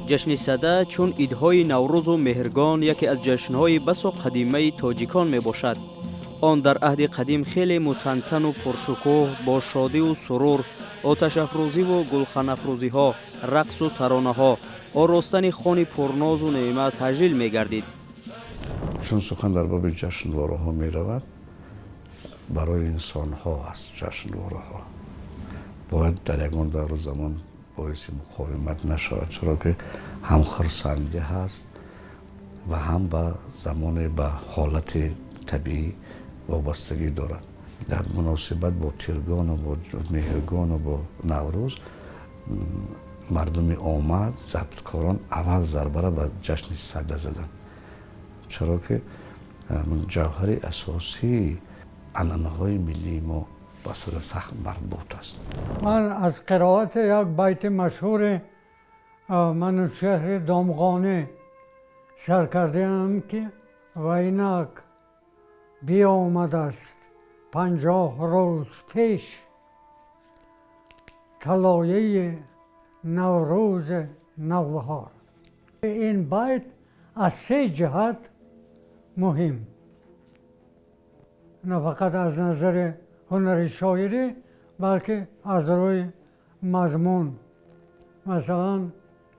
جشن سده چون عیدهای نوروز و مهرگان یکی از جشنهای بسا قدیمه تاجیکان می باشد. آن در عهد قدیم خیلی متنتن و پرشکوه با شادی و سرور، آتش افروزی و گلخن افروزی ها، رقص و ترانه ها، آراستن خانه پرناز و نعمت تجلیل می گردید. چون سخن در باب جشنواره ها می رود، برای انسان ها است جشنواره ها. باید در یگان دور زمان باعث مقاومت نشود، چرا که هم خرسندی هست و هم به زمان به حالت طبیعی وابستگی دارد. در مناسبت با تیرگان و با مهرگان و با نوروز مردم آمد ضبطکاران اول ضربه را به جشن سده زدن، چرا که جوهر اساسی عنعنه‌های ملی ما با صورت سخت مربوط است. من از قرائت یک بیت مشهور منوچهر دامغانه سر کردم که و اینک بیامد است 50 روز پیش طلایه نوروز نوبهار. این بیت از 3 جهت مهم، نه فقط از نظر هنر شاعری بلکه از روی مضمون. مثلا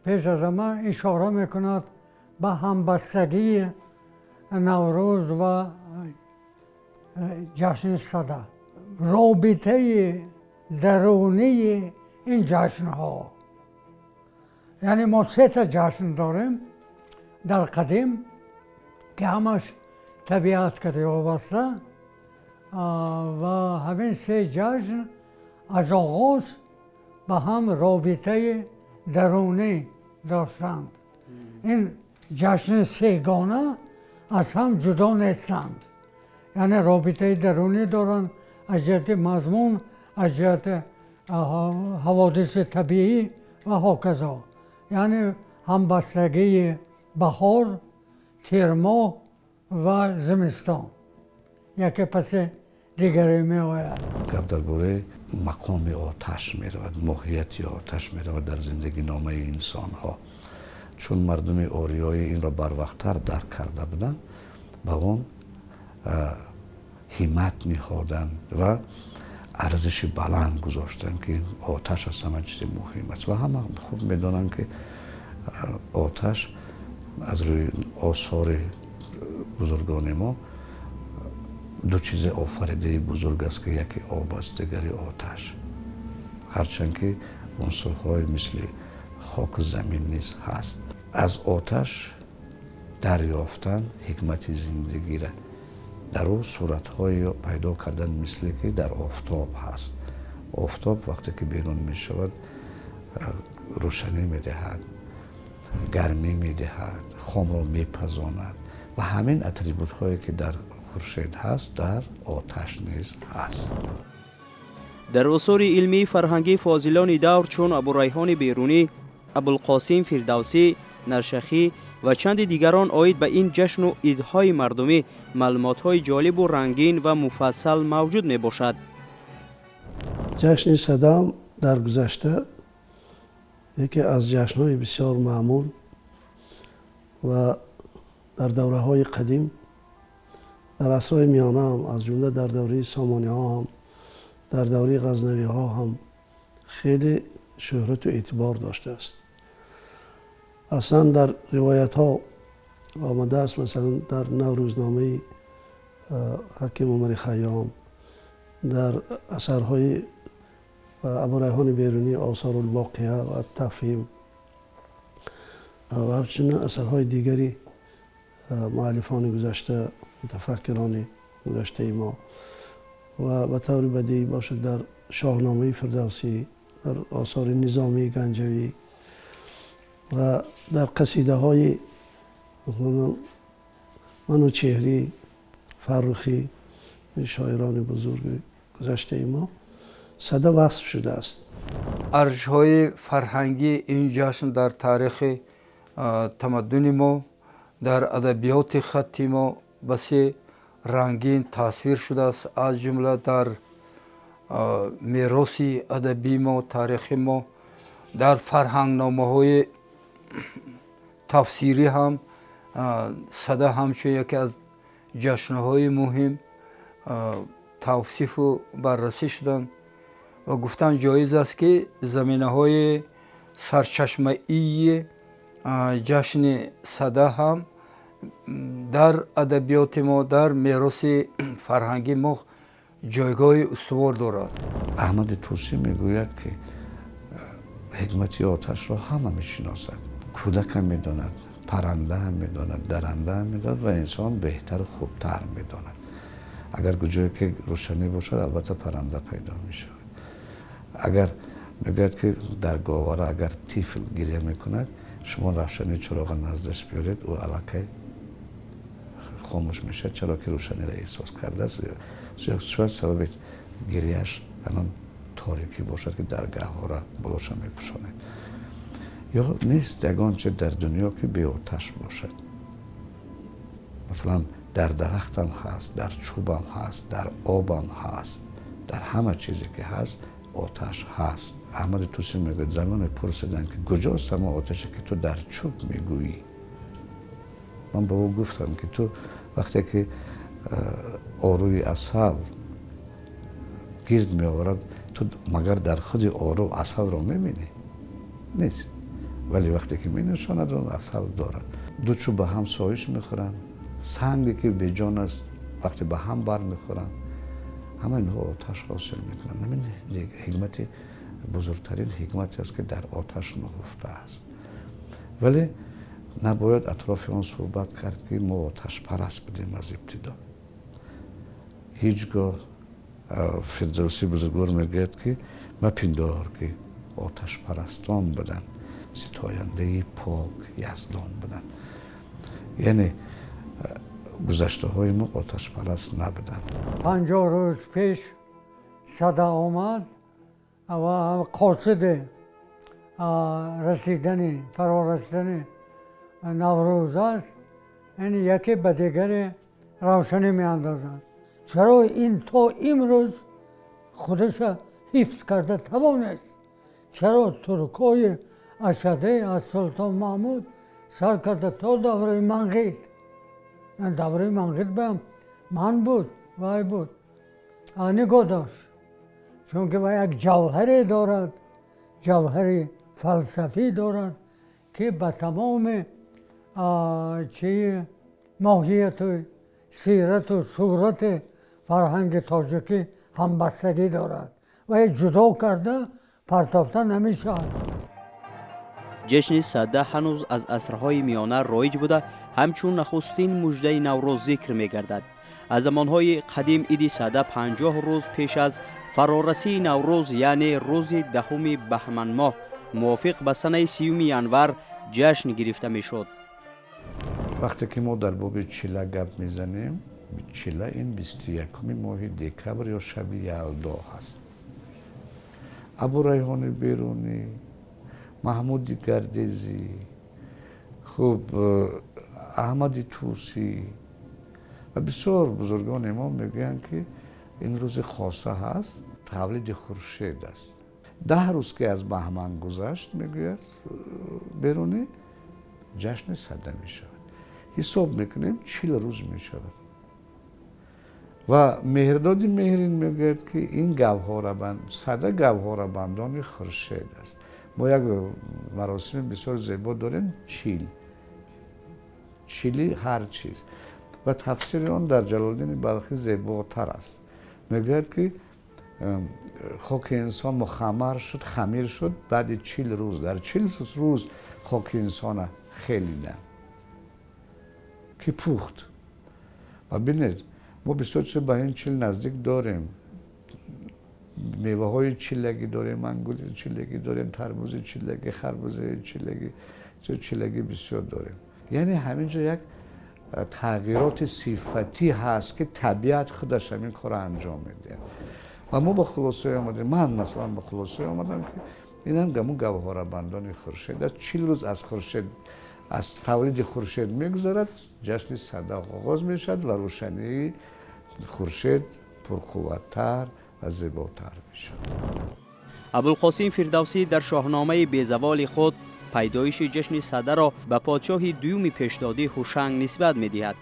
پیش از همه اشاره میکند به همبستگی نوروز و جشن سده، رابطه درونی این جشن ها. یعنی ما 3 تا جشن داریم در قدیم که همش طبیعت کرده وابسته و همین 3 جشن از آغاز به هم رابطه درونی داشتند. این جشن 3 گانه از هم جدا نیستند، یعنی رابطه درونی دارند از جهت مضمون، از جهت حوادث طبیعی و هاکذا. یعنی همبستگی بهار، تیرماه و زمستان یکی پس دیگری می آید. گپ درباره مقام آتش می رود، ماهیت آتش می رود در زندگی نامه انسان ها. چون مردم آریایی این را بروقتر درک کرده بودند، به آن همت نهادند و ارزش بلند گذاشتند که این آتش است همه چیز مهم است. و همه خوب میدانند که آتش از روی آثار بزرگان ما 2 چیز آفریده بزرگ است که یکی آب است، دیگری آتش. هرچند که عنصرهای مثل خاک و زمین نیز هست. از آتش دریافتن حکمت زندگی را در او صورت‌های پیدا کردن مثل که در آفتاب هست. آفتاب وقتی که بیرون می شود روشنی می دهد، گرمی می دهد، خام را می پزاند و همین اتریبوت هایی که در خورشید هست در آتش نیز هست. در اصول علمی فرهنگی فاضلان دور چون ابوریحان بیرونی، ابوالقاسم فردوسی، نرشخی و چند دیگران آید به این جشن و عیدهای مردمی معلومات‌های جالب و رنگین و مفصل موجود می باشد. جشن سده در گذشته یکی از جشن‌های بسیار معمول و در دوره‌های قدیم در عصرهای میانه هم از جمله در دوره سامانی ها هم در دوره غزنوی ها هم خیلی شهرت و اعتبار داشته است. اصلا در روایت ها آمده است، مثلا در نوروزنامه حکیم عمر خیام، در اثرهای ابوریحان بیرونی آثار الواقعه و تفهیم و همچنین اثرهای دیگری مؤلفان گذشته، متفکران گذشته ما و به طور بدیهی باشد در شاهنامه فردوسی، در آثار نظامی گنجوی و در قصیده های منوچهری، فرخی، شاعران بزرگ گذشته ما سده وصف شده است. ارزش‌های فرهنگی این جشن در تاریخ تمدن ما، در ادبیات خطی ما بسیار رنگین تصویر شده است، از جمله در میراث ادبی ما، تاریخ ما، در فرهنگنامه‌های تفسیری هم صدا همچون یکی از جشنهای مهم توصیف و بررسی شدن و گفتن جایز است که زمینه های سرچشمه‌ای جشن صدا هم در ادبیات ما، در میراث فرهنگی ما جایگاه استوار دارد. احمد طوسی میگوید که حکمت آتش را همه میشناسد، کودک هم میداند، پرنده هم میداند، درنده هم میداند و انسان بهتر و خوبتر میداند. اگر جایی که روشنی باشد البته پرنده پیدا میشود. اگر میگوید که در گاوره اگر طفل گریه میکند شما روشنی چراغ نزدش بیارید او الکی خاموش میشه، چرا که روشنی را احساس کرده است. شاید سبب گریهش الان تاریکی باشد که در گهواره بلوش میپوشاند. یا نیست یگان چه در دنیا که بی آتش باشد. مثلا در درختم هست، در چوبم هست، در آبم هست، در همه چیزی که هست آتش هست. احمد طوسی میگه زمان پرسیدن که کجاست اما آتشی که تو در چوب میگویی؟ من به او گفتم که تو وقتی که آروی عسل گرد می آورد تو مگر در خود آرو عسل را میبینی؟ نیست. ولی وقتی که می نشاند اون عسل دارد. دو چوب به هم سایش میخورن، سنگی که به جان است وقتی به هم بر میخورن همه اینها آتش حاصل میکنن. همین حکمت بزرگترین حکمتی است که در آتش نهفته است. ولی نباید اطراف آن صحبت کرد که ما آتش پرست بدیم از ابتدا. هیچگاه فردوسی بزرگوار میگوید که مپندار که آتش پرستان بدن، ستاینده پاک یزدان بدن. یعنی گذشته های ما آتش پرست نبودن. 50 روز پیش صدا آمد و قاصد رسیدن فرارسیدن نوروز است. این یکی به دیگر روشنی می اندازند. چرا این تا امروز خودش حفظ کرده توانست؟ چرا ترکای اشده از سلطان محمود سر کرده تا دوره منقید؟ دوره منقید به من بود، وای بود نگاه داشت، چون که وای یک جوهری دارد، جوهری فلسفی دارد که به تمام ماهیت و سیرت و صورت فرهنگ تاجیکی همبستگی دارد و جدا کرده پرتافته نمیشود. جشن صدا هنوز از عصرهای میانه رایج بوده، همچون نخستین مژده نوروز ذکر می گردد. از زمانهای قدیم عید صدا 50 روز پیش از فرارسی نوروز یعنی روز 10 بهمن ماه موافق به سنه 30 انور جشن گرفته می شد. وقتی که ما در باب چله گپ میزنیم، چله این 21 ماه دکبر یا شب یلدا هست. ابو ریحان بیرونی، محمود گردیزی، خوب احمد طوسی و بسیار بزرگان ما میگویند که این روز خاصه هست، تولد خورشید است. 10 روز که از بهمن گذشت میگوید بیرونی جشن صدا می شود. حساب میکنیم 40 روز می شود. و مهرداد مهرین میگوید که این گوهر بند صدا گوهر بندان خورشید است. ما یک مراسم بسیار زیبا داریم، چیلی هر چیز و تفسیر آن در جلالدین بلخی زیباتر است. میگوید که خاک انسان مخمر شد، خمیر شد بعد 40 روز. در 40 روز خاک انسان خیلی نه که پخت. و ببینید ما بسیار چیز به این چیل نزدیک داریم. میوه های چیلگی داریم، انگور چیلگی داریم، تربوز چیلگی، خربوزه چیلگی، چیلگی بسیار داریم. یعنی همینجا یک تغییرات صفتی هست که طبیعت خودش همین کار انجام میده. و ما با خلاصه آمدیم، من مثلا با خلاصه آمدم که این هم گمون گوهر بندان خورشید است. 40 روز از خورشید، از تولید خورشید میگذرد، جشن صدا آغاز میشد و روشنی خورشید پرقوت‌تر و زیباتر میشد. ابوالقاسم فردوسی در شاهنامه بیزوال خود پیدایش جشن سده را به پادشاه دوم پیشدادی هوشنگ نسبت می‌دهد.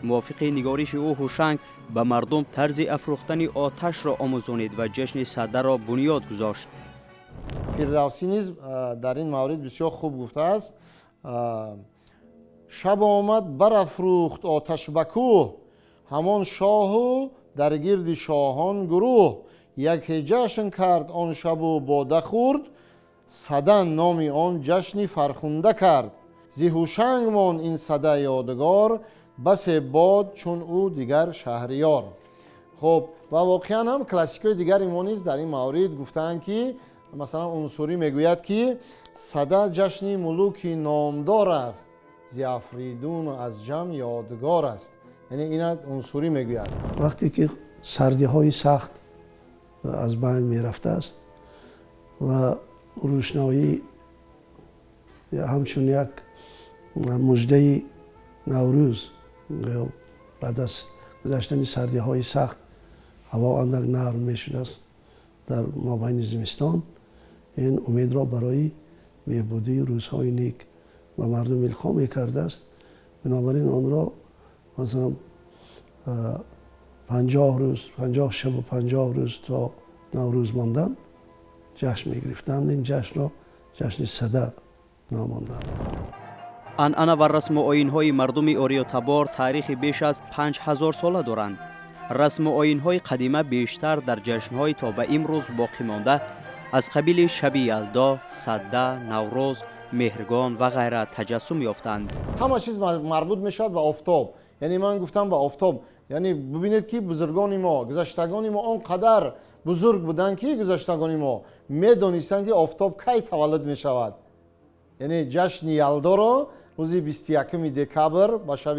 موافق نگارش او هوشنگ به مردم طرز افروختن آتش را آموزانید و جشن سده را بنیاد گذاشت. فردوسی نیز در این مورد بسیار خوب گفته است: شب آمد برافروخت آتش به کوه، همان شاه و در گرد شاهان گروه. یکی جشن کرد آن شب و باده خورد، سده نام آن جشنی فرخنده کرد. زی هوشنگ ماند این سده یادگار، بس باد چون او دیگر شهریار. خب و واقعا هم کلاسیکای دیگری ما نیز در این مورد گفتن که مثلا عنصری میگوید که سده جشن ملوکی نامدار است، زی افریدون از جم یادگار است. یعنی این عنصری میگوید. وقتی که سردی های سخت از بین می رفته است و روشنایی همچون یک مژده نوروز، بعد از گذشتن سردی های سخت هوا اندک نرم می شده است در مابین زمستان، این امید را برای بهبودی روزهای نیک و مردم القا می کرده است. بنابراین آن را مثلا 50 روز، 50 شب و 50 روز تا نوروز ماندن جشن می گرفتند. این جشن را جشن سده ناماندند. عنعنه و رسم و آیین‌های مردم اوریا تبار تاریخ بیش از 5000 ساله دارند. رسم و آیین‌های قدیمه بیشتر در جشن‌های تا به امروز باقی مانده از قبیل شب یلدا، سده، نوروز، مهرگان و غیره تجسم یافتند. همه چیز مربوط میشد به آفتاب. یعنی من گفتم به آفتاب، یعنی ببینید که بزرگان ما، گذشتگان ما آنقدر بزرگ بودند که گذشتگان ما میدانستند که آفتاب کی تولد می شود. یعنی جشن یلدا را روزی 21 دکبر با شب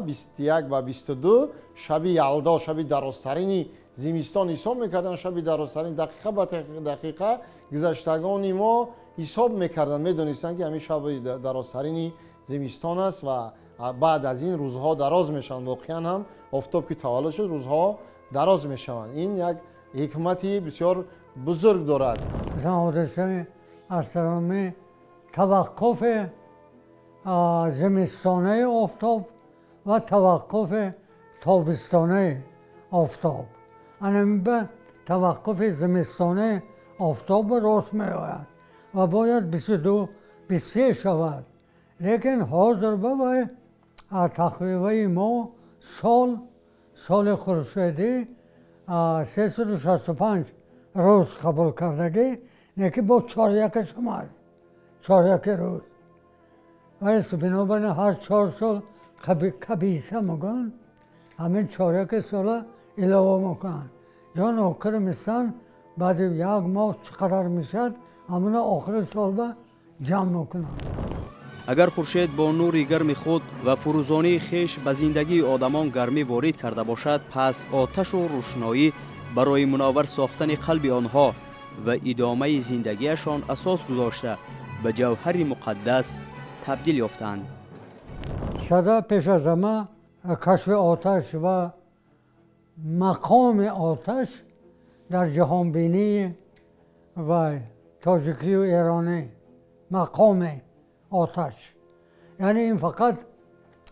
21 و 22 شب یلدا، شب درازترین زمستان حساب میکردن. شب درازترین دقیقه به دقیقه گذشتگان ما حساب میکردن، میدونستن که همین شب درازترین زمستان است و بعد از این روزها دراز میشن. واقعا هم آفتاب که تولد شد روزها دراز میشوند. این یک حکمتی بسیار بزرگ دارد. مثلا حادثه استرونومی توقف زمستانه آفتاب و توقف تابستانه آفتاب. به توقف زمستانه آفتاب راست می آید و باید 22 23 شود. لیکن حاضر به تقویه ما سال خورشیدی 365 روز قبول کردگی، لیکن با 4 شما است، 4 روز. و بنابراین هر 4 سال کبیسه میگن، همین 4 سال علاوه میکنن. یا نوکر میستن بعد 1 ماه چقدر میشد همون آخر سال به جمع میکنن. اگر خورشید با نور گرم خود و فروزانی خیش به زندگی آدمان گرمی وارد کرده باشد، پس آتش و روشنایی برای منور ساختن قلب آنها و ادامه زندگیشان اساس گذاشته به جوهر مقدس تبدیل یافتند. سده پیش از همه کشف آتش و مقام آتش در جهانبینی و تاجیکی و ایرانی، مقام آتش یعنی این فقط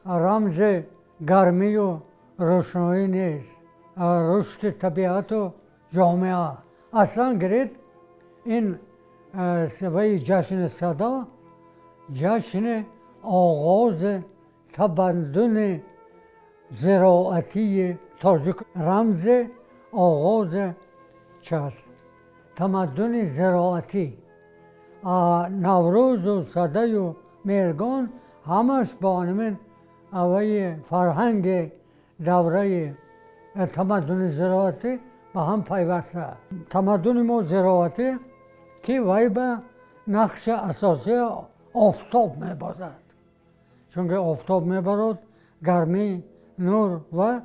رمز گرمی و روشنایی نیست، رشد طبیعت و جامعه. اصلا گرید این سوی جشن سده جشن آغاز تمدن زراعتی تاجیک، رمز آغاز چست تمدن زراعتی. نوروز و سده و مهرگان همش با همین اوی فرهنگ دوره تمدن زراعتی با هم پیوسته. تمدن ما زراعتی که وی به نقش اساسی آفتاب میبازد، چون که آفتاب میبرد گرمی، نور و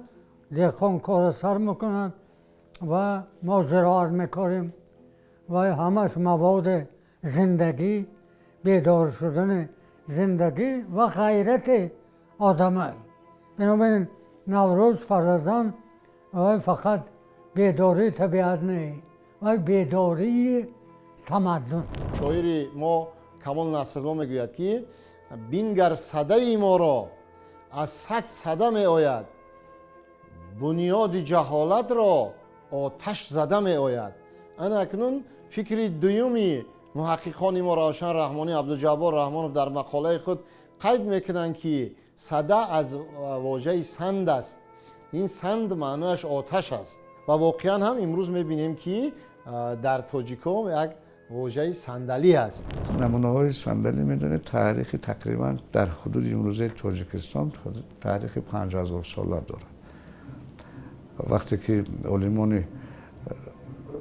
دهقان کار سر میکند و ما زراعت میکاریم و همش مواد زندگی، بیدار شدن زندگی و غیرت آدمه. بنابراین نوروز فرزن و فقط بیداری طبیعت نه و بیداری تمدن. شاعر ما کمال نصرالله میگوید که بینگر صده ما را از 100 صده می آید، بنیاد جهالت را آتش زده می آید. انا اکنون فکر دومی محققان ما روشن رحمانی عبدالجبار رحمانов در مقاله خود قید میکنند که صده از واژه سند است. این سند معنیش آتش است و واقعا هم امروز میبینیم که در تاجیکان یک واژه صندلی است. نمونه های صندلی میدونید تاریخ تقریبا در حدود امروزه تاجیکستان تاریخ 5000 ساله داره. وقتی که علمان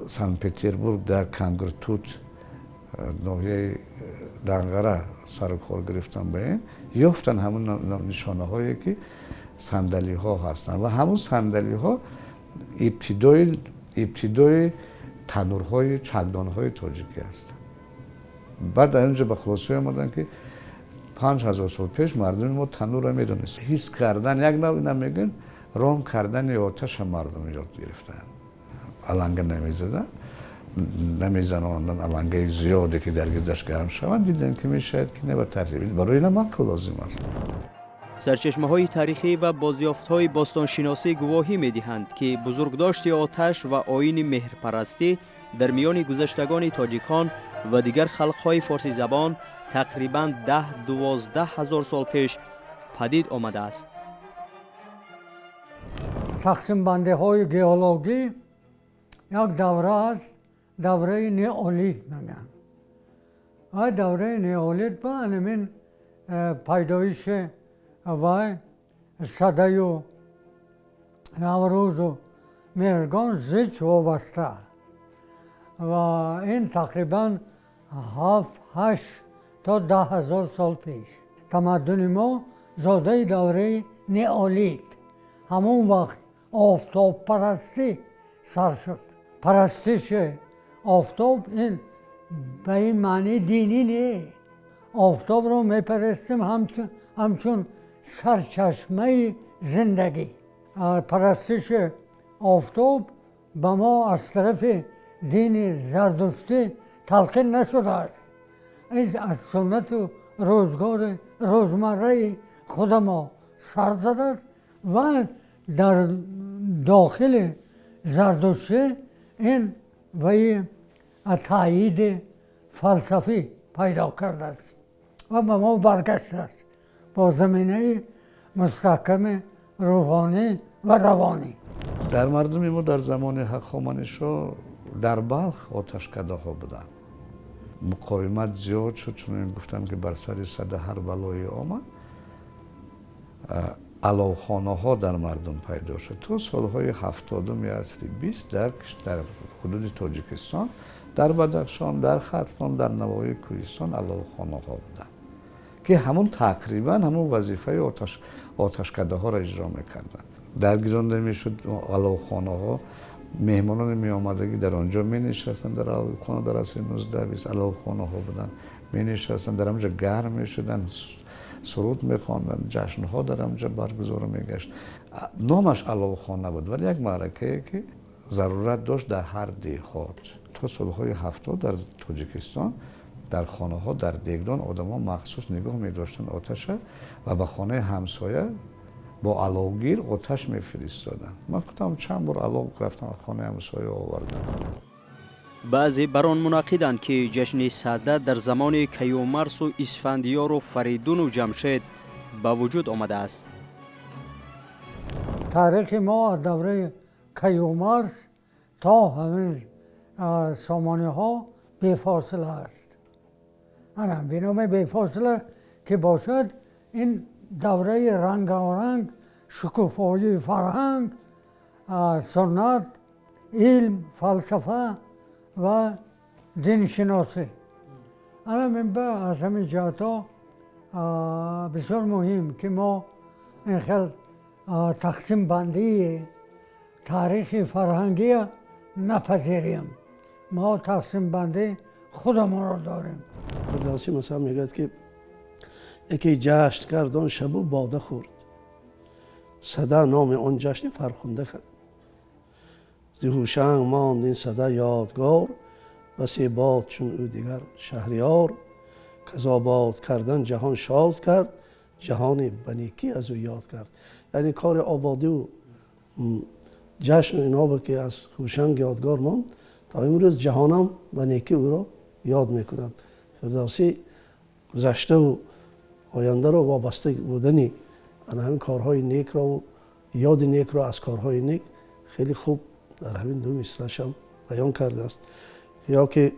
سن پتربورگ در کانگرتوت ناحیه دنقره سر و کار گرفتن به این یافتن همون نشانه هایی که صندلی ها هستن و همون صندلی ها ابتدای تنورهای چکدانهای تاجیکی هستن. بعد در اینجا به خلاصه آمدن که 5000 سال پیش مردم ما تنور را میدونست. حس کردن یک نوع نمیگن رام کردن آتش مردم یاد گرفتن. علنگه نمیزدن، نمیزناندن علنگه زیادی که در گردش گرم شوند، دیدن که میشاید که نه به ترتیب برای این عقل لازم است. سرچشمه‌های تاریخی و بازیافت‌های باستانشناسی گواهی می‌دهند که بزرگداشت آتش و آیین مهرپرستی در میان گذشتگان تاجیکان و دیگر خلق‌های فارسی زبان تقریباً 10-12 هزار سال پیش پدید آمده است. تقسیم بندی های گئولوژی یک دوره است، دوره نئولیت میگن. و دوره نئولیت با همین پیدایش و صده و نوروز و مهرگان زیچ وابسته و این تقریبا 7-8 تا 10 هزار سال پیش تمدن ما زاده دوره نئولیت. همون وقت آفتاب پرستی سر شد. پرستش آفتاب این به این معنی دینی نه. آفتاب رو میپرستیم همچون سرچشمه زندگی. پرستش آفتاب به ما از طرف دین زردشتی تلقین نشده است. این از سنت و روزگار روزمره خود ما سر زده است و در داخل زردشتی این وی تایید فلسفی پیدا کرده است و به ما برگشته است با زمینه مستحکم روحانی و روانی. در مردم ما در زمان هخامنشا در بلخ آتشکده ها بودن. مقاومت زیاد شد چون گفتم که بر سر صد هر بلایی آمد. علوخانه ها در مردم پیدا شد. تو سالهای 70 عصر 20 در حدود تاجیکستان، در بدخشان، در ختلان، در نواحی کوهستان علوخانه ها بودن که همون تقریبا همون وظیفه آتشکده ها را اجرا میکردن. در گیرانده میشد علوخانه ها، مهمانان می آمدگی در آنجا می نشستن. در علوخانه در عصر 19-20 علوخانه ها بودن، می نشستن در آنجا گرم می شدن، سرود می خواندن، جشن ها در آنجا برگزار می گشت. نامش علوخانه بود ولی یک معرکه که ضرورت داشت در هر دیهات. تا سالهای 70 در تاجیکستان در خانه ها در دیگدان آدم ها مخصوص نگاه می داشتن آتش و به خانه همسایه با علاوگیر آتش می فرستادن. من خودم چند بار علاو رفتم خانه همسایه آوردم. بعضی بران منعقدند که جشن صده در زمان کیومرث و اسفندیار و فریدون و جمشید به وجود آمده است. تاریخ ما دوره کیومرث تا همین سامانه ها بی‌فاصله است. هم بینام بی‌فاصله که باشد این دوره رنگارنگ، شکوفایی فرهنگ، سنت، علم، فلسفه و دین شناسی. من به از همین جهت بسیار مهم که ما این خیلی تقسیم بندی تاریخ فرهنگی نپذیریم. ما تقسیم بندی خودمان رو داریم. فردوسی مثلا میگه که یکی جشن کرد آن شب و باده خورد، صده نام آن جشن فرخنده کرد. زی هوشنگ ماند این صده یادگار، بسی باد چون او دیگر شهریار. کذابات کردن جهان شاد کرد، جهان بنیکی از او یاد کرد. یعنی کار آبادی و جشن اینا بود که از هوشنگ یادگار ماند، تا امروز جهانم بنیکی او را یاد میکنند. فردوسی گذشته و آینده را وابسته بودنی همین کارهای نیک را و یاد نیک را از کارهای نیک خیلی خوب در همین دو مصرعش هم بیان کرده است. یا که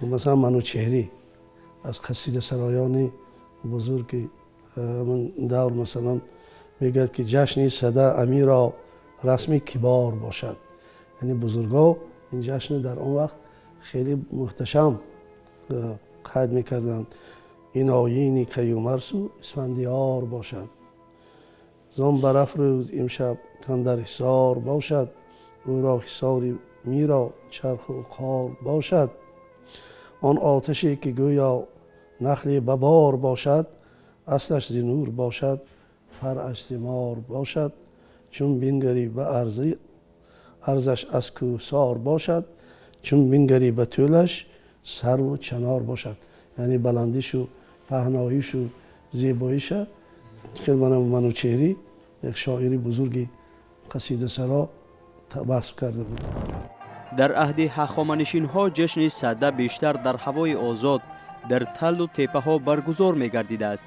مثلا منوچهری از قصیده سرایان بزرگ من دور مثلا میگه که جشن صدا امیرا رسمی کبار باشد. یعنی بزرگا این جشن در اون وقت خیلی محتشم قید میکردند. این آیینی کیومرسو اسفندیار باشد، زان برافروز امشب کاندر حصار باشد، او را حصاری میرا چرخ و قار باشد. آن آتشی که گویا نخلی ببار باشد، اصلش ز نور باشد فرعش ز مار باشد. چون بینگری به ارزش از کوهسار باشد، چون بینگری به طولش سرو و چنار باشد. یعنی بلندیش و پهناییش و زیباییش خیلی منوچهری یک شاعری بزرگی قصیده سرا وصف کرده بود. در عهد هخامنشین‌ها جشن سده بیشتر در هوای آزاد در تل و تپه ها برگزار می‌گردیده است.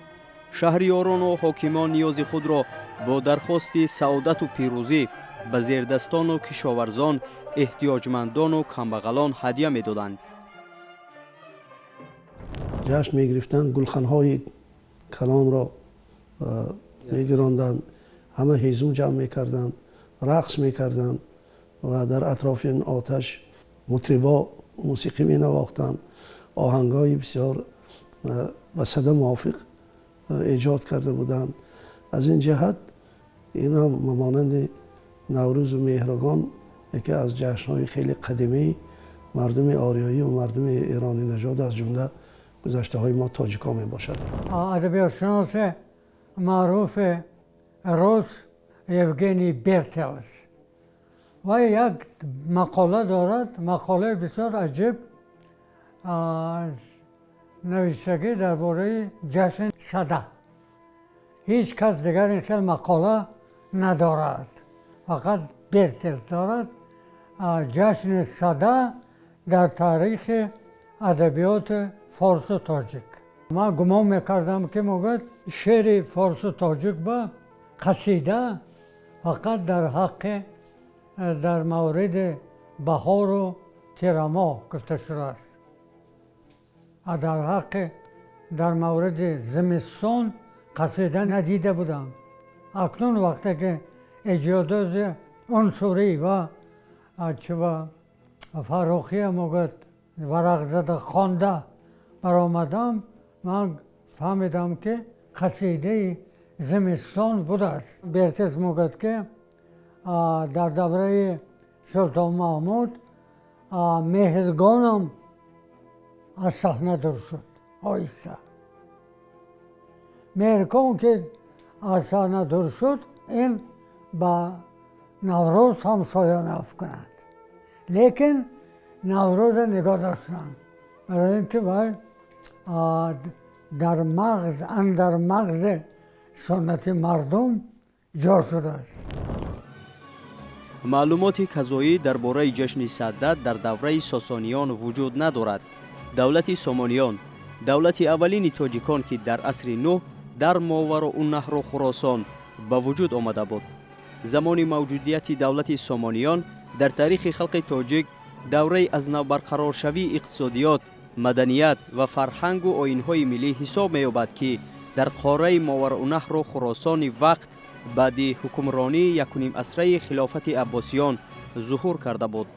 شهریاران و حاکمان نیاز خود را با درخواست سعادت و پیروزی به زیردستان و کشاورزان، احتیاجمندان و کمبغلان هدیه می‌دادند. جشن می‌گرفتند، گلخان‌های کلان را می‌گراندند، همه هیزم جمع می‌کردند، رقص می‌کردند و در اطراف این آتش مطربا موسیقی می‌نواختند. آهنگ‌های بسیار و صدا موافق ایجاد کرده بودند. از این جهت اینا مانند نوروز و مهرگان یکی از جشن‌های خیلی قدیمی مردم آریایی و مردم ایرانی نژاد از جمله گذشته‌های ما تاجیکا میباشد. ادبیات شناس معروف روس یوگنی برتلز و یک مقاله دارد، مقاله بسیار عجیب نوشتگی درباره جشن سده. هیچ کس دیگر این خیلی مقاله ندارد، فقط برتلز دارد. جشن سده در تاریخ ادبیات فارس و تاجیک. من گمان میکردم که موقع شعر فارس و تاجیک با قصیده فقط در حق در مورد بهار و تیرما گفته شده است. در حق در مورد زمستان قصیده ندیده بودم. اکنون وقتی که ایجادات عنصری و فراخی موقع ورق زده خوانده برآمدم، من فهمیدم که قصیده زمستان بوده است. برتلز موقع که در دوره سلطان محمود مهرگانم از صحنه دور شد. آیسته مهرگان که از صحنه دور شد، این با نوروز هم سایه می‌افکند. لیکن نوروز نگاه داشتن برای اینکه باید در مغز سنت مردم جا شده است. معلومات کذایی درباره جشن سده در دوره ساسانیان وجود ندارد. دولت سامانیان، دولت اولین تاجیکان که در عصر نو در ماوراءالنهر و خراسان به وجود آمده بود. زمان موجودیت دولت سامانیان در تاریخ خلق تاجیک دوره از نو برقرار شوی اقتصادیات، مدنیت و فرهنگ و آیین‌های ملی حساب می‌یابد که در قاره ماوراءالنهر و خراسان وقت بعد حکمرانی یکونیم عصره خلافت عباسیان ظهور کرده بود.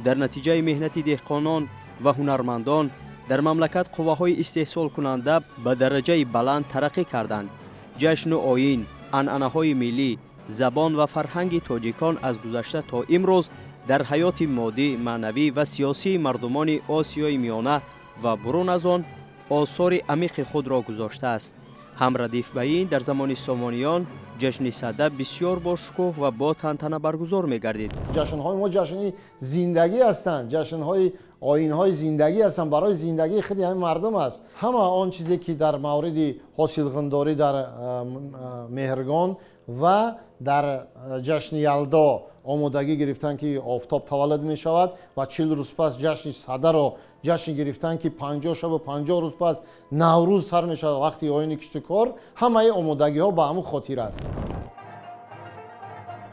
در نتیجه مهنت دهقانان و هنرمندان در مملکت قواهای استحصال کننده به درجه بلند ترقی کردند. جشن و آیین، عنعنه‌های ملی، زبان و فرهنگ تاجیکان از گذشته تا امروز در حیات مادی، معنوی و سیاسی مردمان آسیای میانه و برون از آن آثار عمیق خود را گذاشته است. هم ردیف به این در زمان سامانیان جشن سده بسیار با شکوه و با تنتنه برگزار می گردید. جشن‌های ما جشن‌های زندگی هستند، جشن‌های آیین‌های زندگی هستند، برای زندگی خیلی همین مردم است. همه آن چیزی که در مورد حاصلخیزی در مهرگان و در جشن یلدا آمادگی گرفتن که آفتاب تولد می شود و 40 روز پس جشن صده را جشن گرفتن که 50 شب و 50 روز پس نوروز سر می شود وقتی آیین کشت کار. همه آمادگی ها به همون خاطر است.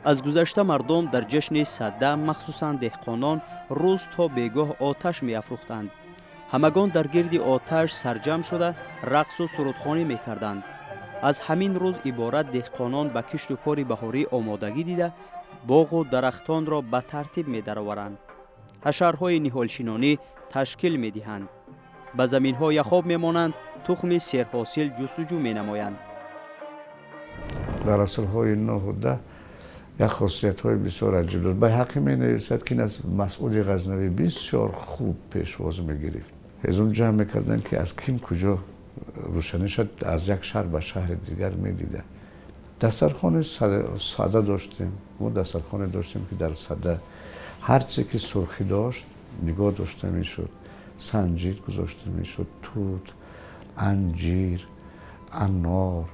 از گذشته مردم در جشن صده مخصوصاً دهقانان روز تا بیگاه آتش می افروختند. همگان در گرد آتش سرجم شده رقص و سرودخوانی می کردند. از همین روز عبارت دهقانان به کشت و کار بهاری آمادگی دیده باغ و درختان را به ترتیب می درآورند. حشرهای نهالشینانی تشکیل می دهند. به زمین ها یخاب می مانند، تخم سرحاصل جستجو می نمایند. در اصل‌های 9 و 10 یک خاصیت‌های بسیار عجیب داشت. به حقی می‌نویسد که این از مسعود غزنوی بسیار خوب پیشواز می‌گرفت. از اون جمع می‌کردن که از کیم کجا روشنی شد، از یک شهر به شهر دیگر می‌دیدن. دسترخوان ساده داشتیم. ما دسترخوان داشتیم که در ساده هر چیزی که سرخی داشت نگاه داشته می‌شد. سنجید گذاشته می‌شد، توت، انجیر، انار،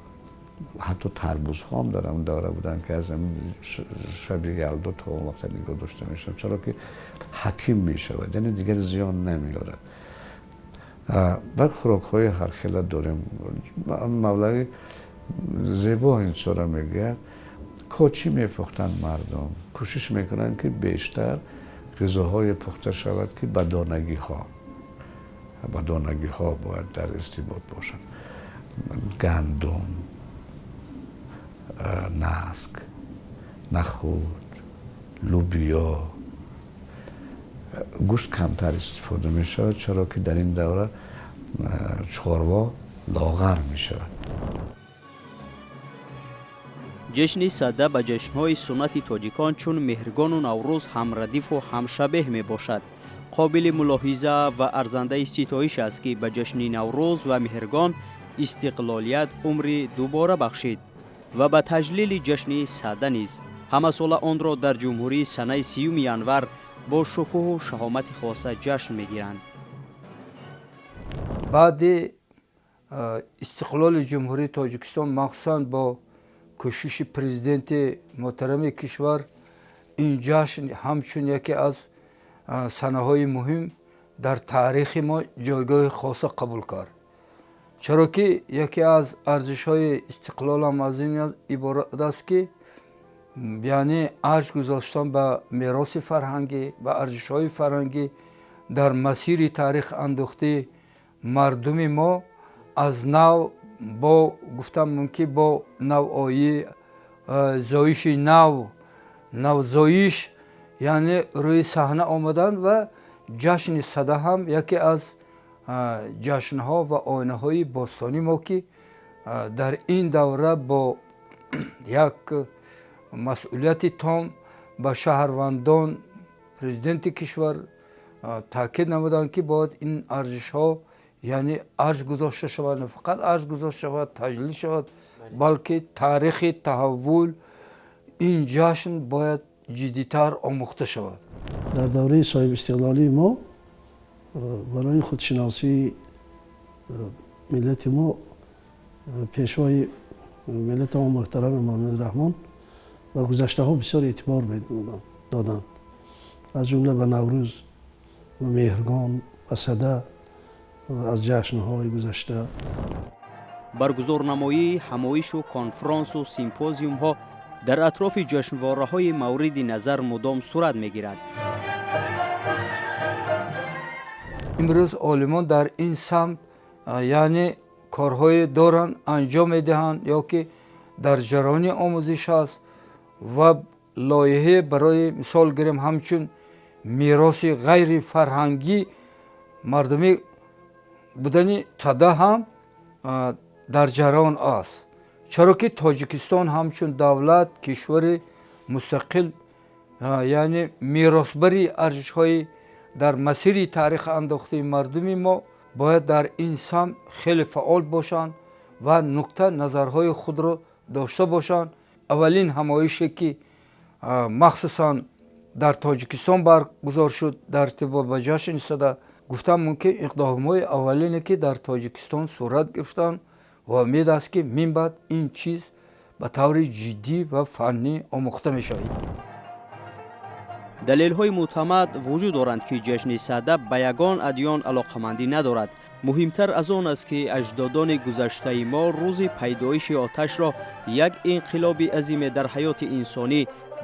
حتی تربوز ها هم در اون دوره بودن که از شب یلدا تا اون وقت نگاه داشته میشن، چرا که حکیم میشود، یعنی دیگر زیان نمیارد. بعد خوراک های هر خیلت داریم. مولوی زیبا این چرا میگه کوچی میپختن مردم، کوشش میکنن که بیشتر غذاهای پخته شود که به دانگی ها باید در ارتباط باشند. گندم، نسک، نخود، لوبیا، گوشت کمتر استفاده می شود، چرا که در این دوره چاروا لاغر می شود. جشن صده به جشن‌های سنتی تاجیکان چون مهرگان و نوروز هم ردیف و هم شبیه می باشد. قابل ملاحظه و ارزنده ستایش است که به جشن نوروز و مهرگان استقلالیت عمری دوباره بخشید و به تجلیل جشن صده نیز همه ساله آن را در جمهوری سنه 30 ینور با شکوه و شهامت خاصه جشن میگیرند. بعد استقلال جمهوری تاجیکستان مخصوصاً با کوشش پرزیدنت محترم کشور این جشن همچون یکی از سنه های مهم در تاریخ ما جایگاه خاص قبول کرد، چرا که یکی از ارزش های استقلال هم از این عبارت است که یعنی ارج گذاشتن به میراث فرهنگی و ارزش های فرهنگی در مسیر تاریخ انداخته مردم ما از نو با گفتم ممکن با نوعی زایش نو زایش یعنی روی صحنه آمدن و جشن صده هم یکی از جشن ها و آینه های باستانی ما که در این دوره با یک مسئولیت تام به شهروندان پرزیدنت کشور تاکید نمودند که باید این ارزش ها یعنی ارج گذاشته شود، نه فقط ارج گذاشته شود تجلیل شود بلکه تاریخ تحول این جشن باید جدیتر آموخته شود. در دوره صاحب استقلالی ما برای خودشناسی ملت ما پیشوای ملت ما محترم محمد رحمان و گذشته ها بسیار اعتبار دادند، از جمله به نوروز و مهرگان و صده و از جشن های گذشته. برگزار نمایی، همایش و کنفرانس و سیمپوزیوم ها در اطراف جشنواره های مورد نظر مدام صورت می گیرد. امروز عالمان در این سمت یعنی کارهای دارن انجام میدهند یا که در جریان آموزش است و لایحه برای مثال گیریم همچون میراث غیر فرهنگی مردمی بودن صده هم در جریان است، چرا که تاجیکستان همچون دولت کشور مستقل یعنی میراثبری ارزش‌های در مسیر تاریخ انداخته مردم ما باید در این سمت خیلی فعال باشند و نقطه نظرهای خود را داشته باشند. اولین همایشی که مخصوصا дар тоҷикистон баргузор шуд дар иртибот ба ҷашни сада. гуфтам мумкин иқдомҳои аввалине ки дар тоҷикистон сурат гирифтанд ва умед аст ки мин баъд ин чиз ба таври ҷиддӣ ва фаннӣ омӯхта мешавад. далелҳои мӯътамад вуҷуд доранд ки ҷашни сада ба ягон адиён алоқамандӣ надорад. муҳимтар аз он аст ки аҷдодони гузаштаи мо рӯзи пайдоиши оташро як инқилоби азиме дар ҳаёти инсонӣ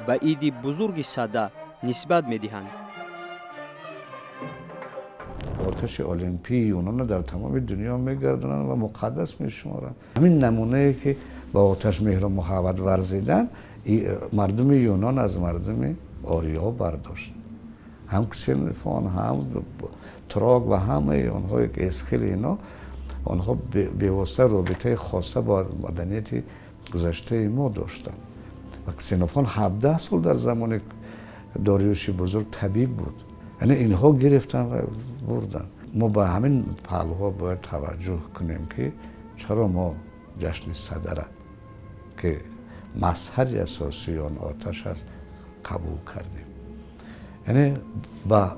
ба иди бузурги сада нисбат медиҳанд. آتش المپی اونها در تمام دنیا میگردونن و مقدس میشمارن. همین نمونه‌ای که با آتش مهر و محبت ورزیدن مردم یونان از مردم آریا برداشت. هم کسیلفون هم تراک و همه اونها که اسخیل اینا آنها به واسطه رابطه خاصه با مدنیت گذشته ما داشتن. و کسینوفون 17 سال در زمان داریوش بزرگ طبیب بود. یعنی اینها گرفتن و بردن. ما به همین پهلوها باید توجه کنیم که چرا ما جشن سده را که مظهر اساسی آن آتش است قبول کردیم. یعنی با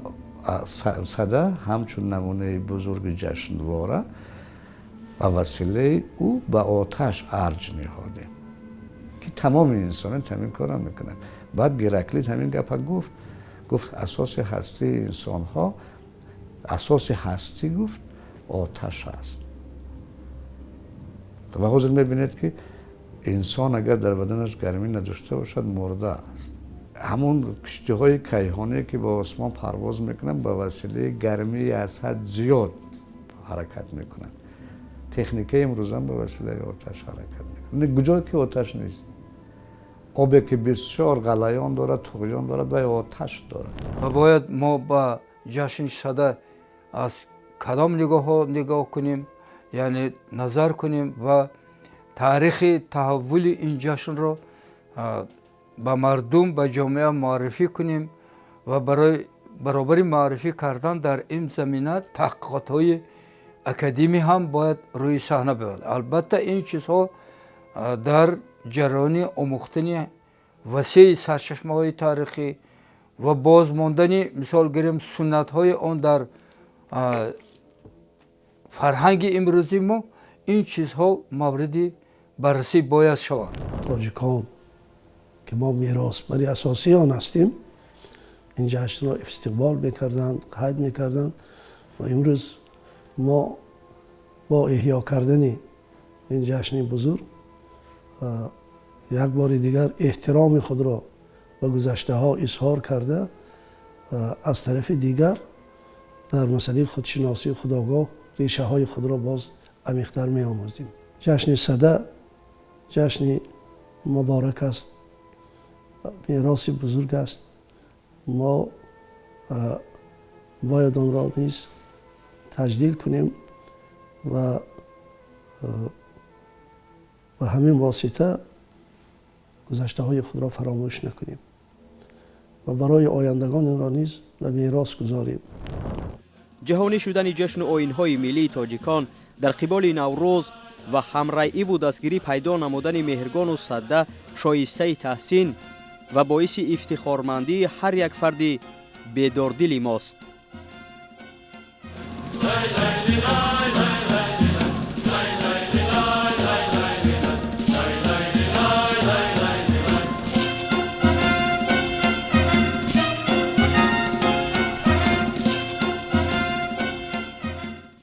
سده همچون نمونه بزرگ جشنواره با وسیله او به آتش ارج نهادیم که تمام انسان همین کار میکنن. بعد گرکلیت همین گپ گفت اساس هستی انسان ها، اساس هستی گفت آتش است. و حاضر میبینید که انسان اگر در بدنش گرمی نداشته باشد مرده است. همون کشتی های کیهانی که با آسمان پرواز میکنن با وسیله گرمی از حد زیاد حرکت میکنن. تکنیک امروز هم با وسیله آتش حرکت میکنن. کجا که آتش نیست. آبی که بسیار غلیان دارد، طغیان دارد و آتش دارد. و باید ما با جشن سده از کدام نگاه کنیم، یعنی نظر کنیم و تاریخ تحول این جشن رو با مردم به جامعه معرفی کنیم و برای برابر معرفی کردن در این زمینه تحقیقات های اکادمی هم باید روی صحنه بیاد. البته این چیزها در جریان آموختن وسیع سرچشمه های تاریخی و بازماندن مثال گیریم سنت های آن در فرهنگ امروزی ما، این چیزها مورد بررسی باید شود. تاجیکان که ما میراث بری اساسی آن هستیم این جشن را استقبال میکردند، قید میکردند و امروز ما با احیا کردن این جشن بزرگ یک بار دیگر احترام خود را به گذشته ها اظهار کرده از طرف دیگر در مسئله خودشناسی خودآگاه ریشه های خود را باز عمیق‌تر می آموزیم. جشن سده جشن مبارک است، میراث بزرگ است. ما باید آن را نیز تجلیل کنیم و به همین واسطه گذشته های خود را فراموش نکنیم و برای آیندگان این را نیز به میراث گذاریم. جهانی شدن جشن آیین‌های ملی تاجیکان در قبال نوروز و همرأیی و دستگیری پیدا نمودن مهرگان و سده شایسته تحسین و باعث افتخارمندی هر یک فرد بیداردل ماست.